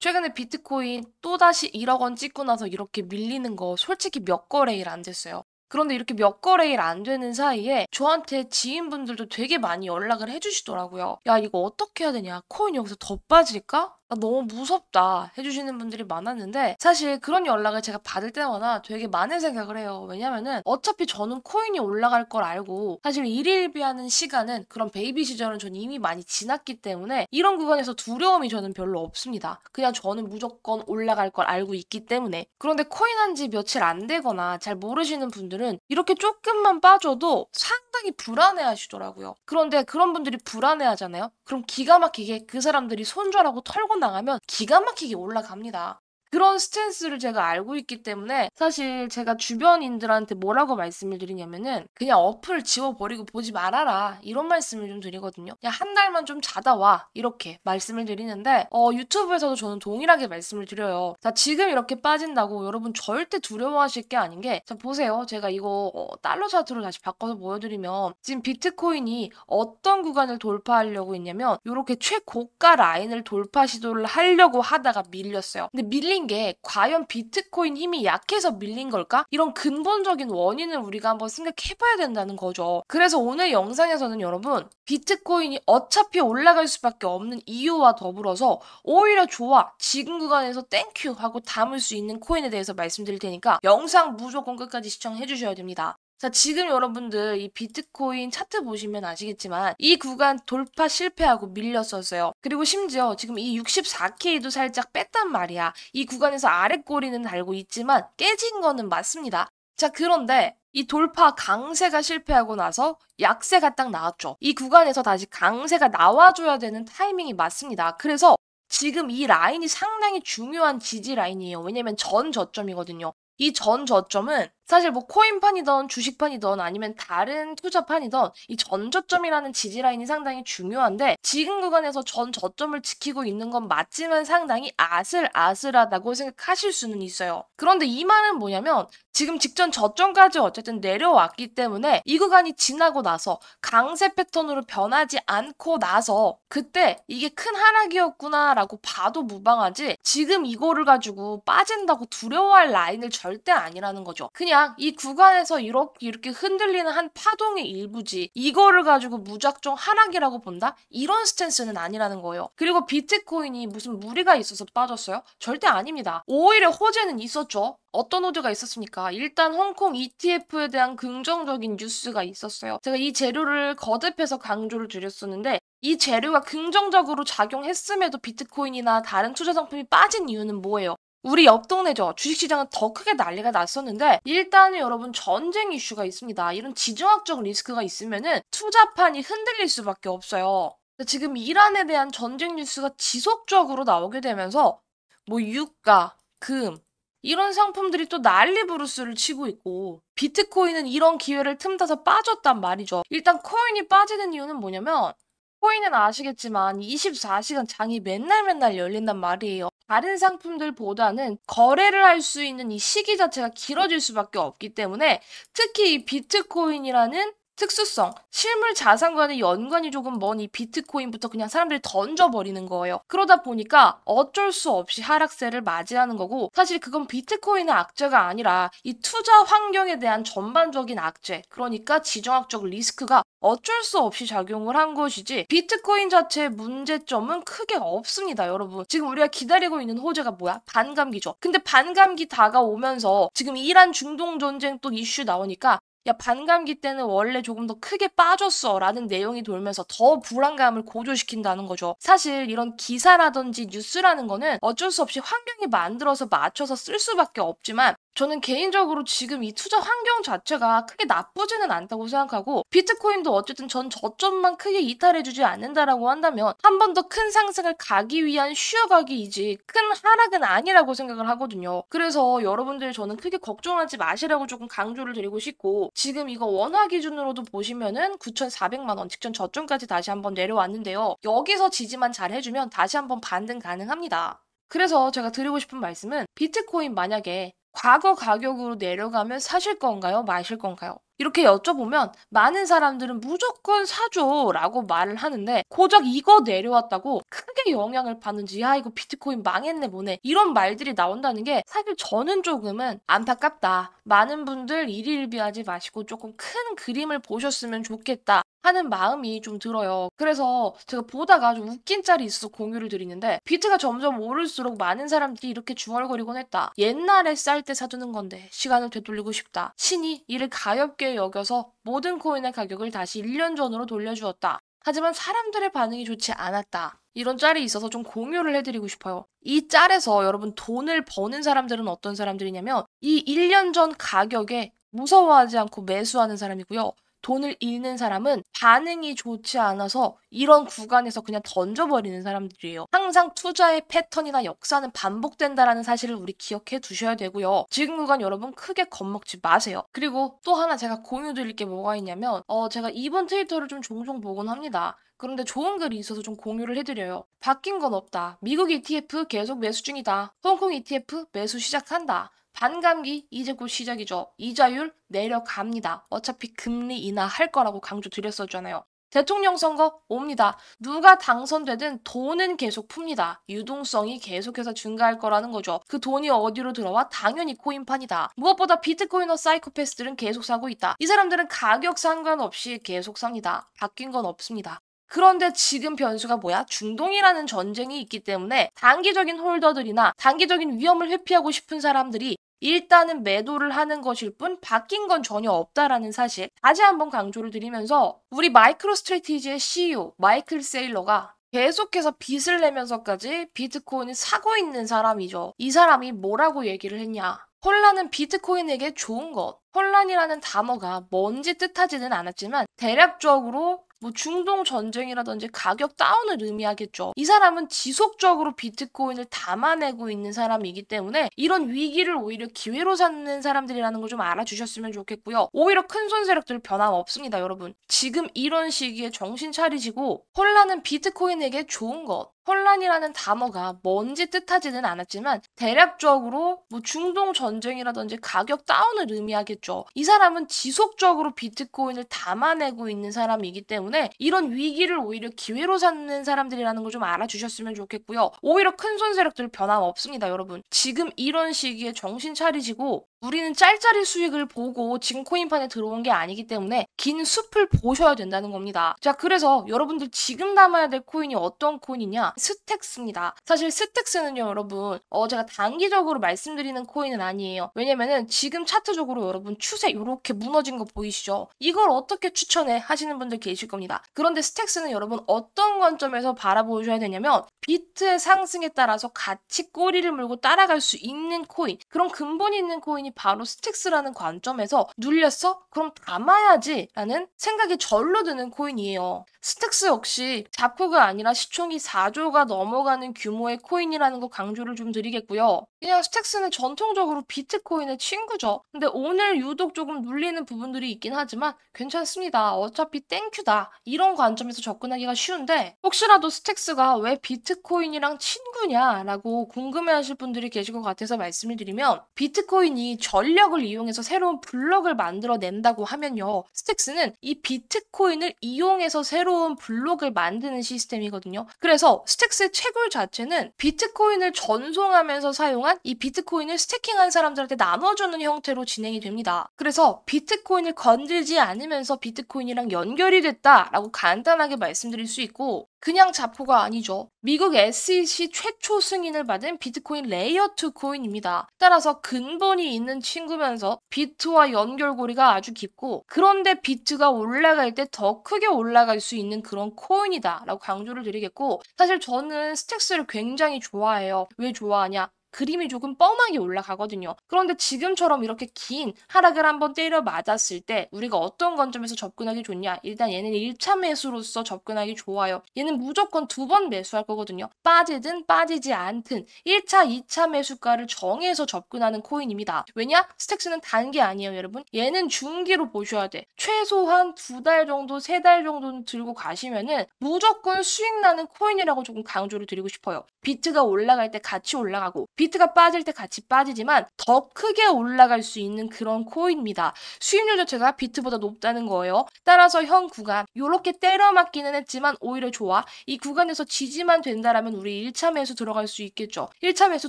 최근에 비트코인 또다시 1억 원 찍고 나서 이렇게 밀리는 거 솔직히 몇 거래일 안 됐어요. 그런데 이렇게 몇 거래일 안 되는 사이에 저한테 지인분들도 되게 많이 연락을 해주시더라고요. 야, 이거 어떻게 해야 되냐? 코인 여기서 더 빠질까? 나 너무 무섭다 해주시는 분들이 많았는데 사실 그런 연락을 제가 받을 때마다 되게 많은 생각을 해요. 왜냐면은 어차피 저는 코인이 올라갈 걸 알고 사실 일일비하는 시간은 그런 베이비 시절은 전 이미 많이 지났기 때문에 이런 구간에서 두려움이 저는 별로 없습니다. 그냥 저는 무조건 올라갈 걸 알고 있기 때문에. 그런데 코인 한 지 며칠 안 되거나 잘 모르시는 분들은 이렇게 조금만 빠져도 상당히 불안해 하시더라고요. 그런데 그런 분들이 불안해 하잖아요? 그럼 기가 막히게 그 사람들이 손절하고 털고 나가면 기가 막히게 올라갑니다. 그런 스탠스를 제가 알고 있기 때문에 사실 제가 주변인들한테 뭐라고 말씀을 드리냐면은 그냥 어플 지워버리고 보지 말아라 이런 말씀을 좀 드리거든요. 야, 한 달만 좀 자다 와 이렇게 말씀을 드리는데 유튜브에서도 저는 동일하게 말씀을 드려요. 자, 지금 이렇게 빠진다고 여러분 절대 두려워하실 게 아닌 게 자, 보세요. 제가 이거 달러 차트로 다시 바꿔서 보여드리면 지금 비트코인이 어떤 구간을 돌파하려고 했냐면 이렇게 최고가 라인을 돌파 시도를 하려고 하다가 밀렸어요. 근데 밀린 게 과연 비트코인 힘이 약해서 밀린 걸까? 이런 근본적인 원인을 우리가 한번 생각해봐야 된다는 거죠. 그래서 오늘 영상에서는 여러분 비트코인이 어차피 올라갈 수밖에 없는 이유와 더불어서 오히려 좋아 지금 구간에서 땡큐 하고 담을 수 있는 코인에 대해서 말씀드릴 테니까 영상 무조건 끝까지 시청해 주셔야 됩니다. 자, 지금 여러분들 이 비트코인 차트 보시면 아시겠지만 이 구간 돌파 실패하고 밀렸었어요. 그리고 심지어 지금 이 64K도 살짝 뺐단 말이야. 이 구간에서 아래 꼬리는 달고 있지만 깨진 거는 맞습니다. 자, 그런데 이 돌파 강세가 실패하고 나서 약세가 딱 나왔죠. 이 구간에서 다시 강세가 나와줘야 되는 타이밍이 맞습니다. 그래서 지금 이 라인이 상당히 중요한 지지 라인이에요. 왜냐면 전 저점이거든요. 이 전 저점은 사실 뭐 코인판이든 주식판이든 아니면 다른 투자판이든 이 전 저점이라는 지지 라인이 상당히 중요한데 지금 구간에서 전 저점을 지키고 있는 건 맞지만 상당히 아슬아슬하다고 생각하실 수는 있어요. 그런데 이 말은 뭐냐면 지금 직전 저점까지 어쨌든 내려왔기 때문에 이 구간이 지나고 나서 강세 패턴으로 변하지 않고 나서 그때 이게 큰 하락이었구나라고 봐도 무방하지 지금 이거를 가지고 빠진다고 두려워할 라인을 절대 아니라는 거죠. 그냥 이 구간에서 이렇게 흔들리는 한 파동의 일부지 이거를 가지고 무작정 하락이라고 본다? 이런 스탠스는 아니라는 거예요. 그리고 비트코인이 무슨 무리가 있어서 빠졌어요? 절대 아닙니다. 오히려 호재는 있었죠. 어떤 호재가 있었습니까? 일단 홍콩 ETF에 대한 긍정적인 뉴스가 있었어요. 제가 이 재료를 거듭해서 강조를 드렸었는데 이 재료가 긍정적으로 작용했음에도 비트코인이나 다른 투자 상품이 빠진 이유는 뭐예요? 우리 옆 동네죠. 주식시장은 더 크게 난리가 났었는데 일단은 여러분 전쟁 이슈가 있습니다. 이런 지정학적 리스크가 있으면은 투자판이 흔들릴 수밖에 없어요. 지금 이란에 대한 전쟁 뉴스가 지속적으로 나오게 되면서 뭐 유가, 금 이런 상품들이 또 난리 부르스를 치고 있고 비트코인은 이런 기회를 틈타서 빠졌단 말이죠. 일단 코인이 빠지는 이유는 뭐냐면 코인은 아시겠지만 24시간 장이 맨날 열린단 말이에요. 다른 상품들보다는 거래를 할 수 있는 이 시기 자체가 길어질 수밖에 없기 때문에 특히 이 비트코인이라는 특수성, 실물 자산과의 연관이 조금 먼 이 비트코인부터 그냥 사람들이 던져버리는 거예요. 그러다 보니까 어쩔 수 없이 하락세를 맞이하는 거고 사실 그건 비트코인의 악재가 아니라 이 투자 환경에 대한 전반적인 악재, 그러니까 지정학적 리스크가 어쩔 수 없이 작용을 한 것이지 비트코인 자체의 문제점은 크게 없습니다, 여러분. 지금 우리가 기다리고 있는 호재가 뭐야? 반감기죠. 근데 반감기 다가오면서 지금 이란 중동 전쟁 또 이슈 나오니까 야, 반감기 때는 원래 조금 더 크게 빠졌어 라는 내용이 돌면서 더 불안감을 고조시킨다는 거죠. 사실 이런 기사라든지 뉴스라는 거는 어쩔 수 없이 환경이 만들어서 맞춰서 쓸 수밖에 없지만 저는 개인적으로 지금 이 투자 환경 자체가 크게 나쁘지는 않다고 생각하고 비트코인도 어쨌든 전 저점만 크게 이탈해주지 않는다라고 한다면 한 번 더 큰 상승을 가기 위한 쉬어가기이지 큰 하락은 아니라고 생각을 하거든요. 그래서 여러분들 저는 크게 걱정하지 마시라고 조금 강조를 드리고 싶고 지금 이거 원화 기준으로도 보시면은 9,400만 원 직전 저점까지 다시 한번 내려왔는데요. 여기서 지지만 잘 해주면 다시 한번 반등 가능합니다. 그래서 제가 드리고 싶은 말씀은 비트코인 만약에 과거 가격으로 내려가면 사실 건가요? 마실 건가요? 이렇게 여쭤보면 많은 사람들은 무조건 사줘 라고 말을 하는데 고작 이거 내려왔다고 크게 영향을 받는지 야 이거 비트코인 망했네 뭐네 이런 말들이 나온다는 게 사실 저는 조금은 안타깝다. 많은 분들 일희일비하지 마시고 조금 큰 그림을 보셨으면 좋겠다 하는 마음이 좀 들어요. 그래서 제가 보다가 좀 웃긴 짤이 있어서 공유를 드리는데 비트가 점점 오를수록 많은 사람들이 이렇게 중얼거리곤 했다. 옛날에 쌀 때 사두는 건데 시간을 되돌리고 싶다. 신이 이를 가엾게 여겨서 모든 코인의 가격을 다시 1년 전으로 돌려주었다. 하지만 사람들의 반응이 좋지 않았다. 이런 짤이 있어서 좀 공유를 해드리고 싶어요. 이 짤에서 여러분 돈을 버는 사람들은 어떤 사람들이냐면 이 1년 전 가격에 무서워하지 않고 매수하는 사람이고요. 돈을 잃는 사람은 반응이 좋지 않아서 이런 구간에서 그냥 던져버리는 사람들이에요. 항상 투자의 패턴이나 역사는 반복된다라는 사실을 우리 기억해 두셔야 되고요. 지금 구간 여러분 크게 겁먹지 마세요. 그리고 또 하나 제가 공유 드릴 게 뭐가 있냐면 제가 이번 트위터를 좀 종종 보곤 합니다. 그런데 좋은 글이 있어서 좀 공유를 해드려요. 바뀐 건 없다. 미국 ETF 계속 매수 중이다. 홍콩 ETF 매수 시작한다. 반감기 이제 곧 시작이죠. 이자율 내려갑니다. 어차피 금리 인하할 거라고 강조 드렸었잖아요. 대통령 선거 옵니다. 누가 당선되든 돈은 계속 풉니다. 유동성이 계속해서 증가할 거라는 거죠. 그 돈이 어디로 들어와? 당연히 코인판이다. 무엇보다 비트코이너 사이코패스들은 계속 사고 있다. 이 사람들은 가격 상관없이 계속 삽니다. 바뀐 건 없습니다. 그런데 지금 변수가 뭐야? 중동이라는 전쟁이 있기 때문에 단기적인 홀더들이나 단기적인 위험을 회피하고 싶은 사람들이 일단은 매도를 하는 것일 뿐 바뀐 건 전혀 없다라는 사실 다시 한번 강조를 드리면서 우리 마이크로 스트래티지의 CEO 마이클 세일러가 계속해서 빚을 내면서까지 비트코인을 사고 있는 사람이죠. 이 사람이 뭐라고 얘기를 했냐? 혼란은 비트코인에게 좋은 것. 혼란이라는 단어가 뭔지 뜻하지는 않았지만 대략적으로 중동 전쟁이라든지 가격 다운을 의미하겠죠. 이 사람은 지속적으로 비트코인을 담아내고 있는 사람이기 때문에 이런 위기를 오히려 기회로 삼는 사람들이라는 걸 좀 알아주셨으면 좋겠고요. 오히려 큰 손 세력들 변함 없습니다, 여러분. 지금 이런 시기에 정신 차리시고 혼란은 비트코인에게 좋은 것. 혼란이라는 단어가 뭔지 뜻하지는 않았지만 대략적으로 중동 전쟁이라든지 가격 다운을 의미하겠죠. 이 사람은 지속적으로 비트코인을 담아내고 있는 사람이기 때문에 이런 위기를 오히려 기회로 삼는 사람들이라는 걸 좀 알아주셨으면 좋겠고요. 오히려 큰 손 세력들 변함 없습니다, 여러분. 지금 이런 시기에 정신 차리시고 우리는 짤짤이 수익을 보고 지금 코인판에 들어온 게 아니기 때문에 긴 숲을 보셔야 된다는 겁니다. 자, 그래서 여러분들 지금 담아야 될 코인이 어떤 코인이냐? 스택스입니다. 사실 스택스는요, 여러분, 제가 단기적으로 말씀드리는 코인은 아니에요. 왜냐면은 지금 차트적으로 여러분 추세 이렇게 무너진 거 보이시죠? 이걸 어떻게 추천해 하시는 분들 계실 겁니다. 그런데 스택스는 여러분 어떤 관점에서 바라보셔야 되냐면 비트의 상승에 따라서 같이 꼬리를 물고 따라갈 수 있는 코인, 그런 근본이 있는 코인이 바로 스택스라는 관점에서 눌렸어? 그럼 담아야지 라는 생각이 절로 드는 코인이에요. 스택스 역시 잡코가 아니라 시총이 4조가 넘어가는 규모의 코인이라는 거 강조를 좀 드리겠고요. 그냥 스택스는 전통적으로 비트코인의 친구죠. 근데 오늘 유독 조금 눌리는 부분들이 있긴 하지만 괜찮습니다. 어차피 땡큐다. 이런 관점에서 접근하기가 쉬운데 혹시라도 스택스가 왜 비트코인이랑 친구냐라고 궁금해하실 분들이 계실 것 같아서 말씀을 드리면 비트코인이 전력을 이용해서 새로운 블록을 만들어낸다고 하면요. 스택스는 이 비트코인을 이용해서 새로운 블록을 만드는 시스템이거든요. 그래서 스택스의 채굴 자체는 비트코인을 전송하면서 사용한 이 비트코인을 스태킹한 사람들한테 나눠주는 형태로 진행이 됩니다. 그래서 비트코인을 건들지 않으면서 비트코인이랑 연결이 됐다라고 간단하게 말씀드릴 수 있고 그냥 자포가 아니죠. 미국 SEC 최초 승인을 받은 비트코인 레이어2 코인입니다. 따라서 근본이 있는 친구면서 비트와 연결고리가 아주 깊고 그런데 비트가 올라갈 때 더 크게 올라갈 수 있는 그런 코인이다 라고 강조를 드리겠고 사실 저는 스택스를 굉장히 좋아해요. 왜 좋아하냐? 그림이 조금 뻔하게 올라가거든요. 그런데 지금처럼 이렇게 긴 하락을 한번 때려 맞았을 때 우리가 어떤 관점에서 접근하기 좋냐? 일단 얘는 1차 매수로서 접근하기 좋아요. 얘는 무조건 2번 매수할 거거든요. 빠지든 빠지지 않든 1차, 2차 매수가를 정해서 접근하는 코인입니다. 왜냐? 스택스는 단기 아니에요, 여러분. 얘는 중기로 보셔야 돼. 최소한 2달 정도, 3달 정도는 들고 가시면은 무조건 수익 나는 코인이라고 조금 강조를 드리고 싶어요. 비트가 올라갈 때 같이 올라가고 비트가 빠질 때 같이 빠지지만 더 크게 올라갈 수 있는 그런 코인입니다. 수익률 자체가 비트보다 높다는 거예요. 따라서 현 구간 요렇게 때려 맞기는 했지만 오히려 좋아. 이 구간에서 지지만 된다라면 우리 1차 매수 들어갈 수 있겠죠. 1차 매수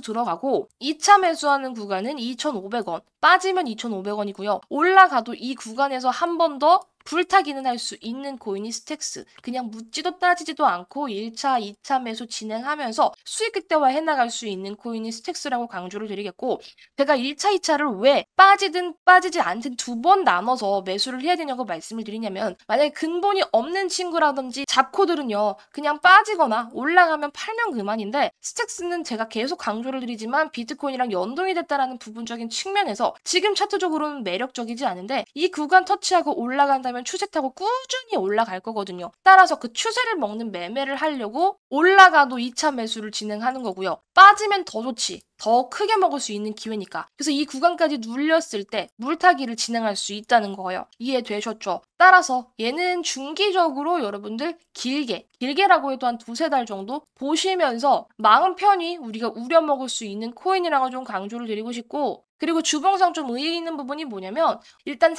들어가고 2차 매수하는 구간은 2,500원, 빠지면 2,500원이고요. 올라가도 이 구간에서 한 번 더 불타기는 할 수 있는 코인이 스택스. 그냥 묻지도 따지지도 않고 1차, 2차 매수 진행하면서 수익 극대화 해나갈 수 있는 코인이 스택스라고 강조를 드리겠고, 제가 1차, 2차를 왜 빠지든 빠지지 않든 두 번 나눠서 매수를 해야 되냐고 말씀을 드리냐면, 만약에 근본이 없는 친구라든지 잡코들은요, 그냥 빠지거나 올라가면 팔면 그만인데, 스택스는 제가 계속 강조를 드리지만 비트코인이랑 연동이 됐다라는 부분적인 측면에서 지금 차트적으로는 매력적이지 않은데 이 구간 터치하고 올라간다면 추세 타고 꾸준히 올라갈 거거든요. 따라서 그 추세를 먹는 매매를 하려고 올라가도 2차 매수를 진행하는 거고요. 빠지면 더 좋지. 더 크게 먹을 수 있는 기회니까. 그래서 이 구간까지 눌렸을 때 물타기를 진행할 수 있다는 거예요. 이해되셨죠? 따라서 얘는 중기적으로 여러분들 길게라고 해도 한 두세 달 정도 보시면서 마음 편히 우리가 우려먹을 수 있는 코인이라고 좀 강조를 드리고 싶고, 그리고 주봉상 좀 의의 있는 부분이 뭐냐면 일단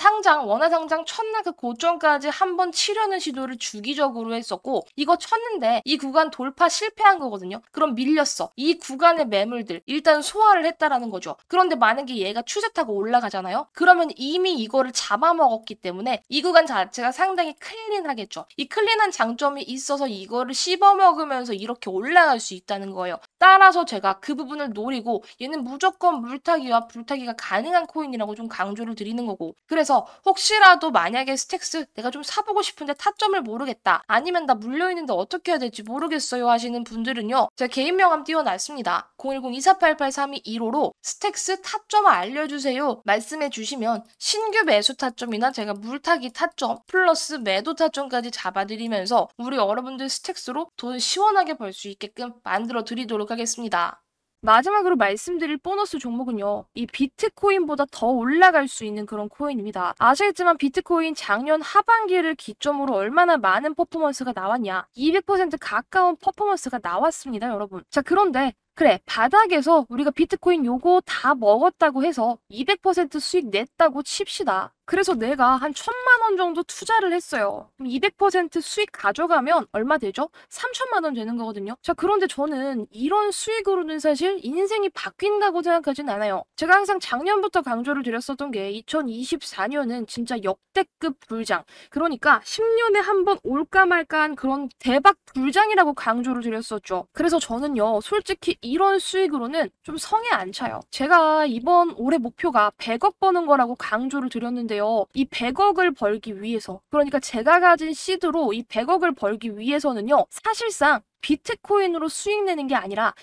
원화 상장 첫날 그 고점까지 한번 치려는 시도를 주기적으로 했었고 이거 쳤는데 이 구간 돌파 실패한 거거든요. 그럼 밀렸어. 이 구간의 매물들 일단 소화를 했다라는 거죠. 그런데 만약에 얘가 추세 타고 올라가잖아요. 그러면 이미 이거를 잡아먹었기 때문에 이 구간 자체가 상당히 클린하겠죠. 이 클린한 장점이 있어서 이거를 씹어먹으면서 이렇게 올라갈 수 있다는 거예요. 따라서 제가 그 부분을 노리고 얘는 무조건 물타기와 불타기가 가능한 코인이라고 좀 강조를 드리는 거고, 그래서 혹시라도 만약에 스택스 내가 좀 사보고 싶은데 타점을 모르겠다, 아니면 나 물려있는데 어떻게 해야 될지 모르겠어요 하시는 분들은요, 제가 개인 명함 띄워놨습니다. 010-2488-3215로 스택스 타점 알려주세요 말씀해 주시면 신규 매수 타점이나 제가 물타기 타점 플러스 매도 타점까지 잡아드리면서 우리 여러분들 스택스로 돈 시원하게 벌 수 있게끔 만들어 드리도록 하겠습니다. 마지막으로 말씀드릴 보너스 종목은요, 이 비트코인보다 더 올라갈 수 있는 그런 코인입니다. 아시겠지만 비트코인 작년 하반기를 기점으로 얼마나 많은 퍼포먼스가 나왔냐, 200% 가까운 퍼포먼스가 나왔습니다, 여러분. 자, 그런데 그래, 바닥에서 우리가 비트코인 요거 다 먹었다고 해서 200% 수익 냈다고 칩시다. 그래서 내가 한 1,000만 원 정도 투자를 했어요. 그럼 200% 수익 가져가면 얼마 되죠? 3,000만 원 되는 거거든요. 자, 그런데 저는 이런 수익으로는 사실 인생이 바뀐다고 생각하진 않아요. 제가 항상 작년부터 강조를 드렸었던 게 2024년은 진짜 역대급 불장. 그러니까 10년에 한 번 올까 말까한 그런 대박 불장이라고 강조를 드렸었죠. 그래서 저는요, 솔직히 이런 수익으로는 좀 성에 안 차요. 제가 이번 올해 목표가 100억 버는 거라고 강조를 드렸는데요. 이 100억을 벌기 위해서, 그러니까 제가 가진 시드로 이 100억을 벌기 위해서는요, 사실상 비트코인으로 수익 내는 게 아니라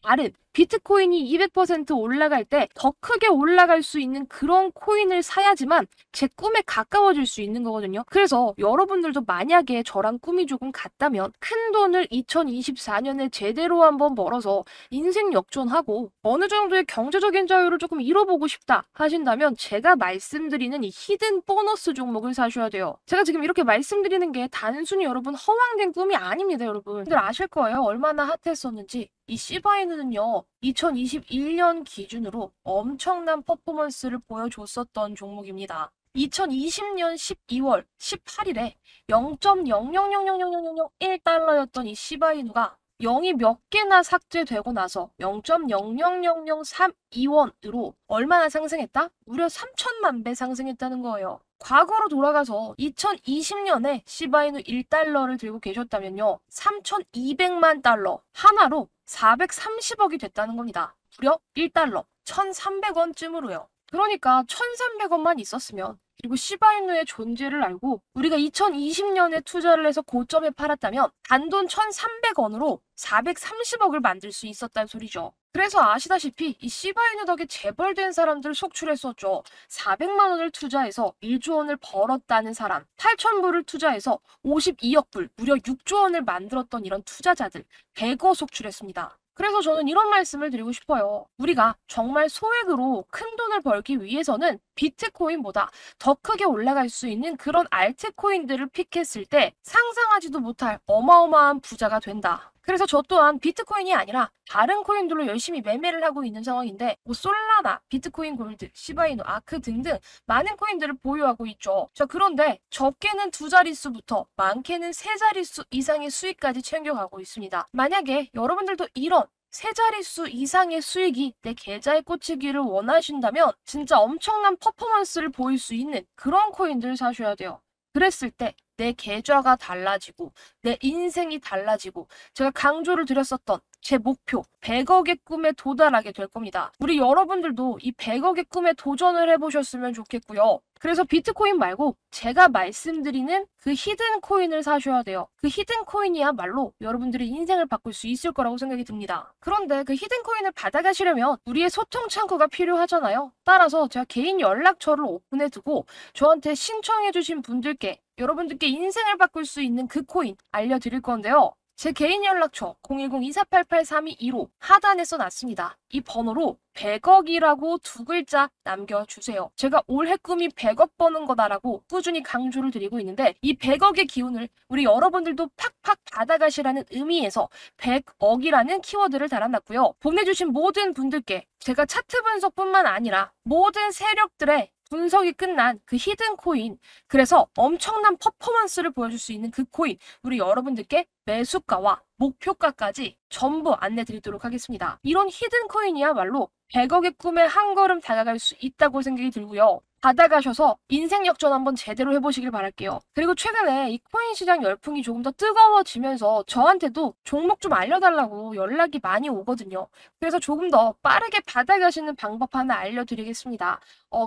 다른 비트코인이 200% 올라갈 때 더 크게 올라갈 수 있는 그런 코인을 사야지만 제 꿈에 가까워질 수 있는 거거든요. 그래서 여러분들도 만약에 저랑 꿈이 조금 같다면 큰 돈을 2024년에 제대로 한번 벌어서 인생 역전하고 어느 정도의 경제적인 자유를 조금 이뤄보고 싶다 하신다면 제가 말씀드리는 이 히든 보너스 종목을 사셔야 돼요. 제가 지금 이렇게 말씀드리는 게 단순히 여러분 허황된 꿈이 아닙니다, 여러분. 들 아실 거예요. 얼마나 핫했었는지. 이 시바이누는요, 2021년 기준으로 엄청난 퍼포먼스를 보여줬었던 종목입니다. 2020년 12월 18일에 0.0000001달러였던 이 시바이누가 0이 몇 개나 삭제되고 나서 0.000032원으로 얼마나 상승했다? 무려 3천만 배 상승했다는 거예요. 과거로 돌아가서 2020년에 시바이누 1달러를 들고 계셨다면요, 3,200만 달러 하나로 430억이 됐다는 겁니다. 무려 1달러 1,300원쯤으로요. 그러니까 1,300원만 있었으면, 그리고 시바이누의 존재를 알고 우리가 2020년에 투자를 해서 고점에 팔았다면 단돈 1,300원으로 430억을 만들 수 있었다는 소리죠. 그래서 아시다시피 이 시바이누 덕에 재벌된 사람들 속출했었죠. 400만 원을 투자해서 1조 원을 벌었다는 사람, 8,000불을 투자해서 52억 불, 무려 6조 원을 만들었던 이런 투자자들 대거 속출했습니다. 그래서 저는 이런 말씀을 드리고 싶어요. 우리가 정말 소액으로 큰 돈을 벌기 위해서는 비트코인보다 더 크게 올라갈 수 있는 그런 알트코인들을 픽했을 때 상상하지도 못할 어마어마한 부자가 된다. 그래서 저 또한 비트코인이 아니라 다른 코인들로 열심히 매매를 하고 있는 상황인데 뭐 솔라나, 비트코인 골드, 시바이누, 아크 등등 많은 코인들을 보유하고 있죠. 자, 그런데 적게는 두 자릿수부터 많게는 세 자릿수 이상의 수익까지 챙겨가고 있습니다. 만약에 여러분들도 이런 세 자릿수 이상의 수익이 내 계좌에 꽂히기를 원하신다면 진짜 엄청난 퍼포먼스를 보일 수 있는 그런 코인들을 사셔야 돼요. 그랬을 때 내 계좌가 달라지고 내 인생이 달라지고 제가 강조를 드렸었던 제 목표 100억의 꿈에 도달하게 될 겁니다. 우리 여러분들도 이 100억의 꿈에 도전을 해보셨으면 좋겠고요. 그래서 비트코인 말고 제가 말씀드리는 그 히든 코인을 사셔야 돼요. 그 히든 코인이야말로 여러분들의 인생을 바꿀 수 있을 거라고 생각이 듭니다. 그런데 그 히든 코인을 받아가시려면 우리의 소통 창구가 필요하잖아요. 따라서 제가 개인 연락처를 오픈해두고 저한테 신청해주신 분들께 여러분들께 인생을 바꿀 수 있는 그 코인 알려드릴 건데요. 제 개인 연락처 010-2488-3225 하단에 써놨습니다. 이 번호로 100억이라고 두 글자 남겨주세요. 제가 올해 꿈이 100억 버는 거다라고 꾸준히 강조를 드리고 있는데 이 100억의 기운을 우리 여러분들도 팍팍 받아가시라는 의미에서 100억이라는 키워드를 달아놨고요. 보내주신 모든 분들께 제가 차트 분석뿐만 아니라 모든 세력들의 분석이 끝난 그 히든 코인, 그래서 엄청난 퍼포먼스를 보여줄 수 있는 그 코인, 우리 여러분들께 매수가와 목표가까지 전부 안내 드리도록 하겠습니다. 이런 히든 코인이야말로 100억의 꿈에 한 걸음 다가갈 수 있다고 생각이 들고요. 받아가셔서 인생 역전 한번 제대로 해보시길 바랄게요. 그리고 최근에 이 코인 시장 열풍이 조금 더 뜨거워지면서 저한테도 종목 좀 알려달라고 연락이 많이 오거든요. 그래서 조금 더 빠르게 받아가시는 방법 하나 알려드리겠습니다.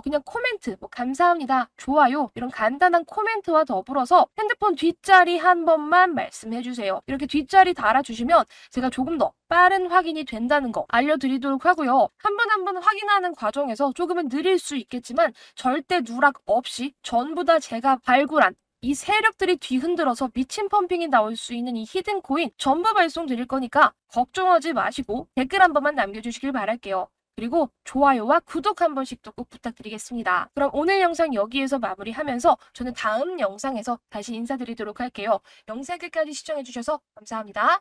그냥 코멘트, 뭐 감사합니다, 좋아요 이런 간단한 코멘트와 더불어서 핸드폰 뒷자리 한 번만 말씀해주세요. 이렇게 뒷자리 달아주시면 제가 조금 더 빠른 확인이 된다는 거 알려드리도록 하고요. 한 번 한 번 확인하는 과정에서 조금은 느릴 수 있겠지만 절대 누락 없이 전부 다 제가 발굴한 이 세력들이 뒤흔들어서 미친 펌핑이 나올 수 있는 이 히든 코인 전부 발송 드릴 거니까 걱정하지 마시고 댓글 한 번만 남겨주시길 바랄게요. 그리고 좋아요와 구독 한 번씩도 꼭 부탁드리겠습니다. 그럼 오늘 영상 여기에서 마무리하면서 저는 다음 영상에서 다시 인사드리도록 할게요. 영상 끝까지 시청해주셔서 감사합니다.